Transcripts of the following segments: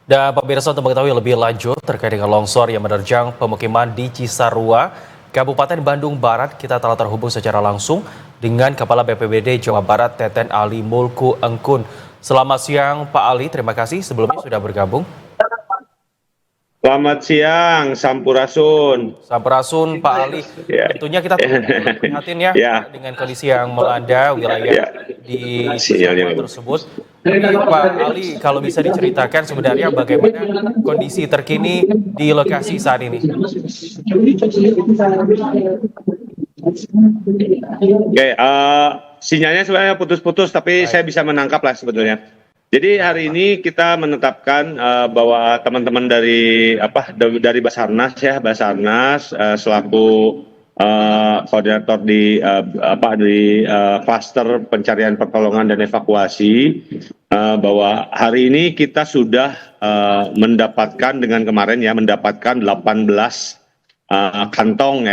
Dan pemirsa untuk mengetahui lebih lanjut terkait dengan longsor yang menerjang pemukiman di Cisarua, Kabupaten Bandung Barat, kita telah terhubung secara langsung dengan Kepala BPBD Jawa Barat Teten Ali Mulku Engkun. Selamat siang Pak Ali, terima kasih sebelumnya sudah bergabung. Selamat siang, Sampurasun. Sampurasun Pak Ali, Ya, tentunya kita prihatin ya ya, dengan kondisi yang melanda wilayah ya. di Sinyalnya Cisarua bagus. tersebut. Tapi Pak Ali, kalau bisa diceritakan sebenarnya bagaimana kondisi terkini di lokasi saat ini? Oke, sinyalnya sebenarnya putus-putus, tapi Baik. saya bisa menangkap lah sebetulnya. Jadi Baik, hari Pak. ini kita menetapkan bahwa teman-teman dari Basarnas ya, Basarnas selaku koordinator di klaster pencarian pertolongan dan evakuasi, bahwa hari ini kita sudah mendapatkan dengan kemarin ya mendapatkan 18 kantong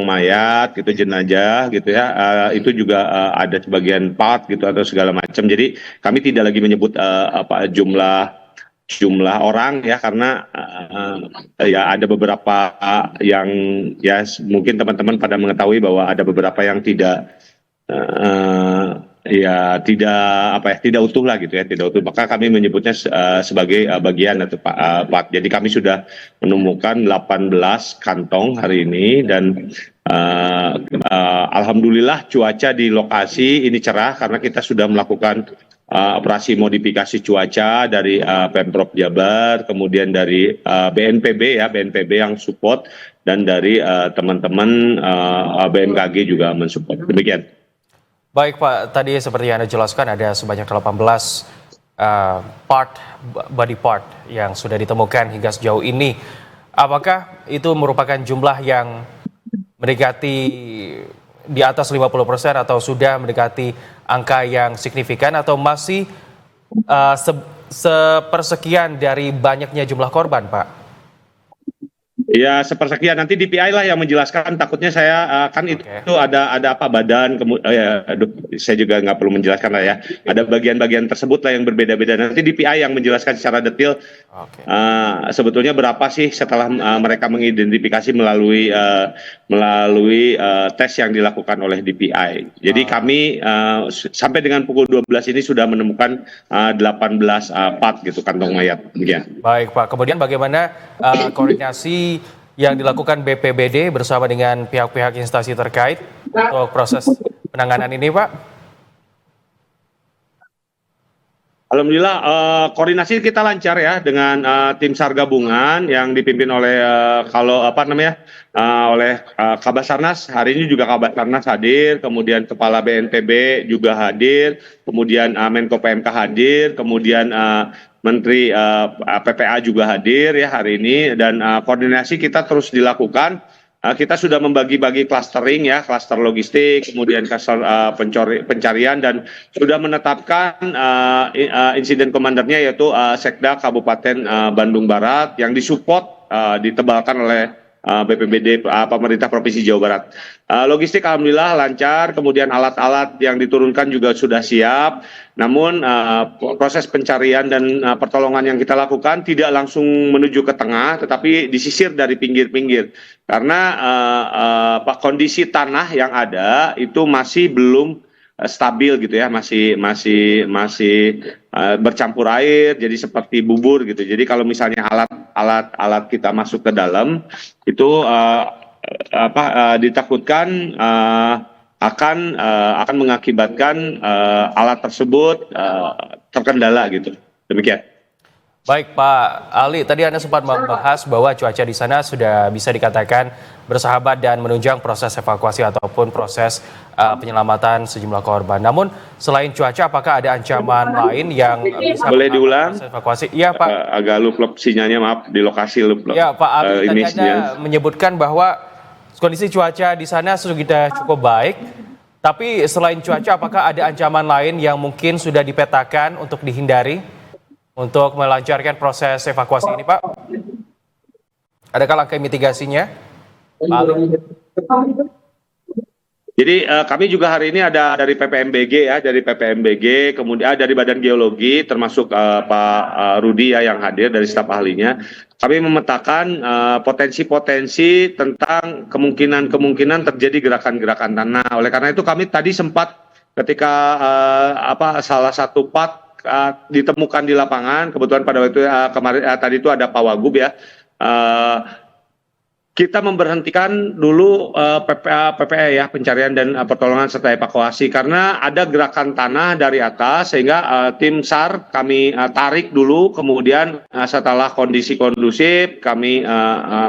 mayat gitu, jenazah gitu ya, itu juga ada sebagian part gitu atau segala macam. Jadi kami tidak lagi menyebut jumlah orang ya, karena ya ada beberapa yang ya mungkin teman-teman pada mengetahui bahwa ada beberapa yang tidak ya tidak utuh lah gitu ya, tidak utuh, maka kami menyebutnya sebagai bagian atau part. Jadi kami sudah menemukan 18 kantong hari ini, dan alhamdulillah cuaca di lokasi ini cerah karena kita sudah melakukan operasi modifikasi cuaca dari Pemprov Jabar, kemudian dari BNPB yang support, dan dari teman-teman BMKG juga mensupport. Demikian. Baik Pak, tadi seperti yang Anda jelaskan ada sebanyak 18 body part yang sudah ditemukan hingga sejauh ini. Apakah itu merupakan jumlah yang mendekati di atas 50% atau sudah mendekati angka yang signifikan atau masih sepersekian dari banyaknya jumlah korban, Pak? Ya, sepersekian, nanti DPI lah yang menjelaskan. Takutnya saya kan itu ada apa badan, saya juga nggak perlu menjelaskan lah ya. Ada bagian-bagian tersebut lah yang berbeda-beda. Nanti DPI yang menjelaskan secara detail sebetulnya berapa sih setelah mereka mengidentifikasi melalui tes yang dilakukan oleh DPI. Jadi kami sampai dengan pukul 12 ini sudah menemukan 18 part gitu, kantong mayat. Baik Pak, kemudian bagaimana koordinasi yang dilakukan BPBD bersama dengan pihak-pihak instansi terkait untuk proses penanganan ini, Pak? Alhamdulillah koordinasi kita lancar ya dengan tim SAR gabungan yang dipimpin oleh oleh Kabasarnas. Hari ini juga Kabasarnas hadir, kemudian Kepala BNPB juga hadir, kemudian Menko PMK hadir, kemudian Menteri PPA juga hadir ya hari ini, dan koordinasi kita terus dilakukan. Kita sudah membagi-bagi clustering ya, cluster logistik, kemudian cluster pencarian, dan sudah menetapkan insiden komandernya yaitu Sekda Kabupaten Bandung Barat yang disupport ditebalkan oleh BPBD pemerintah Provinsi Jawa Barat. Logistik alhamdulillah lancar, kemudian alat-alat yang diturunkan juga sudah siap. Namun proses pencarian dan pertolongan yang kita lakukan tidak langsung menuju ke tengah, tetapi disisir dari pinggir-pinggir karena kondisi tanah yang ada itu masih belum stabil gitu ya, masih bercampur air, jadi seperti bubur gitu. Jadi kalau misalnya alat kita masuk ke dalam itu ditakutkan akan mengakibatkan alat tersebut terkendala gitu. Demikian. Baik Pak Ali, tadi Anda sempat membahas bahwa cuaca di sana sudah bisa dikatakan bersahabat dan menunjang proses evakuasi ataupun proses penyelamatan sejumlah korban. Namun selain cuaca, apakah ada ancaman lain yang bisa boleh diulang? proses evakuasi? Iya Pak. Agak lup sinyalnya, maaf, di lokasi lup. Ya Pak Ali, tadi Anda menyebutkan bahwa kondisi cuaca di sana sudah cukup baik. Tapi selain cuaca, apakah ada ancaman lain yang mungkin sudah dipetakan untuk dihindari untuk melancarkan proses evakuasi ini, Pak? Adakah langkah mitigasinya, Pak Ali? Jadi kami juga hari ini ada dari PPMBG ya, dari PPMBG, kemudian dari Badan Geologi, termasuk Pak Rudi ya yang hadir dari staf ahlinya. Kami memetakan potensi-potensi tentang kemungkinan-kemungkinan terjadi gerakan-gerakan tanah. Oleh karena itu kami tadi sempat ketika salah satu part ditemukan di lapangan, kebetulan pada waktu kemarin tadi itu ada Pak Wagub ya. Kita memberhentikan dulu PPE ya, pencarian dan pertolongan serta evakuasi, karena ada gerakan tanah dari atas sehingga tim SAR kami tarik dulu, kemudian setelah kondisi kondusif kami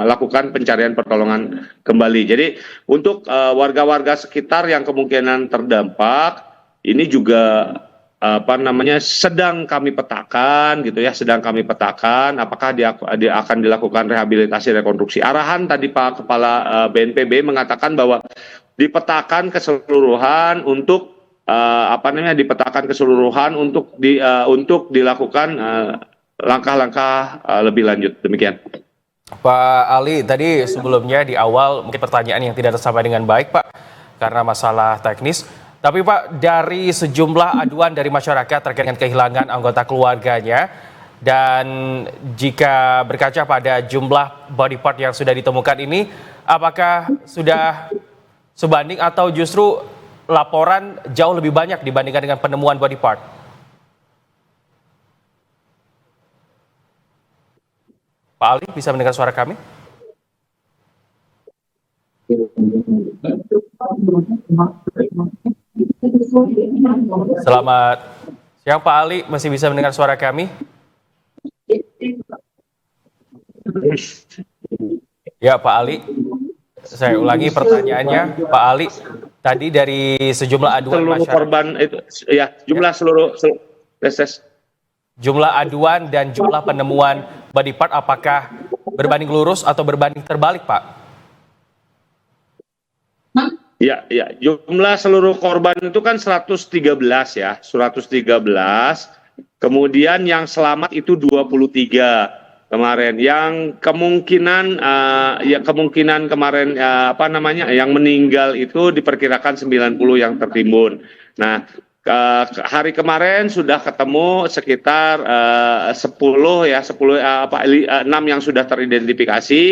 lakukan pencarian pertolongan kembali. Jadi untuk warga-warga sekitar yang kemungkinan terdampak ini juga sedang kami petakan gitu ya, sedang kami petakan apakah dia akan dilakukan rehabilitasi rekonstruksi. Arahan tadi Pak Kepala BNPB mengatakan bahwa dipetakan keseluruhan untuk dipetakan keseluruhan untuk dilakukan langkah-langkah lebih lanjut. Demikian. Pak Ali, tadi sebelumnya di awal mungkin pertanyaan yang tidak tersampaikan dengan baik Pak karena masalah teknis. Tapi Pak, dari sejumlah aduan dari masyarakat terkait dengan kehilangan anggota keluarganya, dan jika berkaca pada jumlah body part yang sudah ditemukan ini, apakah sudah sebanding atau justru laporan jauh lebih banyak dibandingkan dengan penemuan body part? Pak Ali, bisa mendengar suara kami? Selamat siang Pak Ali, masih bisa mendengar suara kami? Ya Pak Ali, saya ulangi pertanyaannya Pak Ali. Tadi dari sejumlah aduan Seluruh masyarakat, korban itu ya, jumlah aduan dan jumlah penemuan body part apakah berbanding lurus atau berbanding terbalik Pak? Ya, jumlah seluruh korban itu kan 113 ya, 113. Kemudian yang selamat itu 23 kemarin. Yang kemungkinan kemarin yang meninggal itu diperkirakan 90 yang tertimbun. Nah, hari kemarin sudah ketemu sekitar 6 yang sudah teridentifikasi.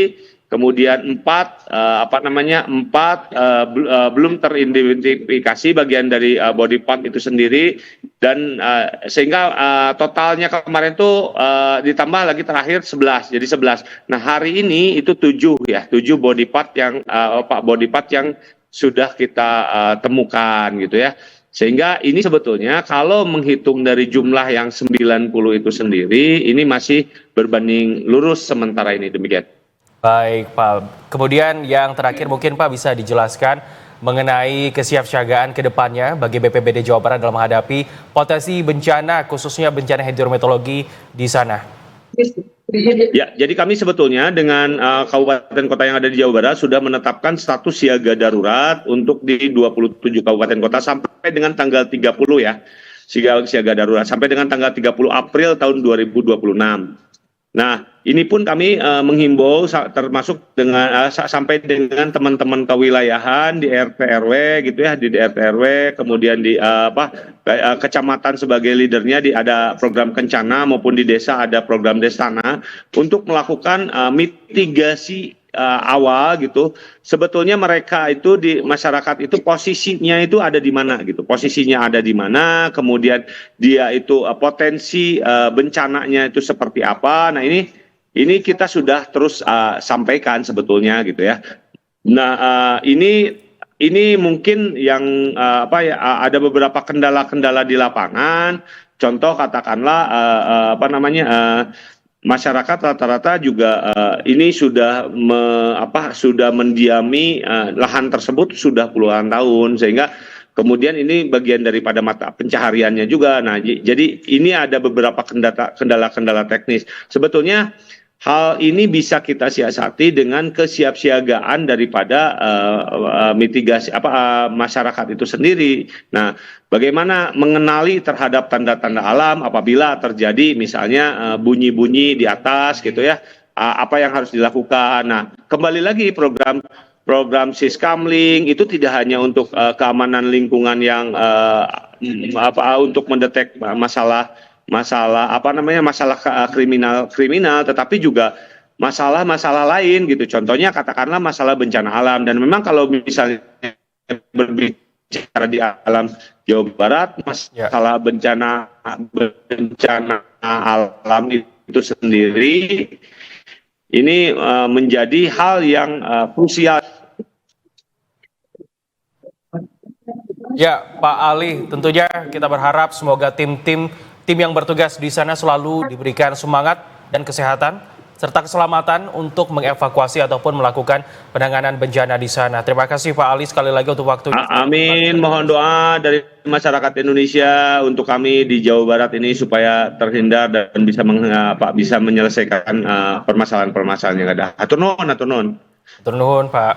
Kemudian 4 belum teridentifikasi bagian dari body part itu sendiri, dan sehingga totalnya kemarin itu ditambah lagi terakhir 11, jadi 11. Nah, hari ini itu 7 body part yang sudah kita temukan gitu ya. Sehingga ini sebetulnya kalau menghitung dari jumlah yang 90 itu sendiri, ini masih berbanding lurus sementara ini, demikian. Baik Pak, kemudian yang terakhir mungkin Pak bisa dijelaskan mengenai kesiapsiagaan ke depannya bagi BPBD Jawa Barat dalam menghadapi potensi bencana, khususnya bencana hidrometeorologi di sana. Ya, jadi kami sebetulnya dengan kabupaten kota yang ada di Jawa Barat sudah menetapkan status siaga darurat untuk di 27 kabupaten kota sampai dengan tanggal 30 ya. Siaga darurat sampai dengan tanggal 30 April tahun 2026. Nah, ini pun kami menghimbau termasuk dengan sampai dengan teman-teman kewilayahan di RT RW gitu ya, di RT RW, kemudian di kecamatan sebagai leadernya ada program kencana, maupun di desa ada program Destana untuk melakukan mitigasi awal gitu. Sebetulnya mereka itu di masyarakat itu posisinya itu ada di mana gitu. Posisinya ada di mana, kemudian dia itu potensi bencananya itu seperti apa. Nah, ini kita sudah terus sampaikan sebetulnya gitu ya. Nah, ini mungkin yang ada beberapa kendala-kendala di lapangan. Contoh katakanlah masyarakat rata-rata juga ini sudah mendiami lahan tersebut sudah puluhan tahun, sehingga kemudian ini bagian daripada mata pencahariannya juga. Nah, jadi ini ada beberapa kendala-kendala teknis. Sebetulnya hal ini bisa kita siasati dengan kesiapsiagaan daripada mitigasi masyarakat itu sendiri. Nah, bagaimana mengenali terhadap tanda-tanda alam apabila terjadi misalnya bunyi-bunyi di atas gitu ya, apa yang harus dilakukan. Nah, kembali lagi program program Siskamling itu tidak hanya untuk keamanan lingkungan yang untuk mendetek masalah kriminal, tetapi juga masalah lain gitu. Contohnya katakanlah masalah bencana alam, dan memang kalau misalnya berbicara di alam Jawa Barat, masalah bencana alam itu sendiri ini menjadi hal yang krusial. Ya, Pak Ali, tentunya kita berharap semoga tim yang bertugas di sana selalu diberikan semangat dan kesehatan serta keselamatan untuk mengevakuasi ataupun melakukan penanganan bencana di sana. Terima kasih Pak Ali sekali lagi untuk waktunya. Amin. Mohon doa dari masyarakat Indonesia untuk kami di Jawa Barat ini supaya terhindar dan bisa menyelesaikan permasalahan-permasalahan yang ada. Hatur nuhun, Hatur nuhun, Pak.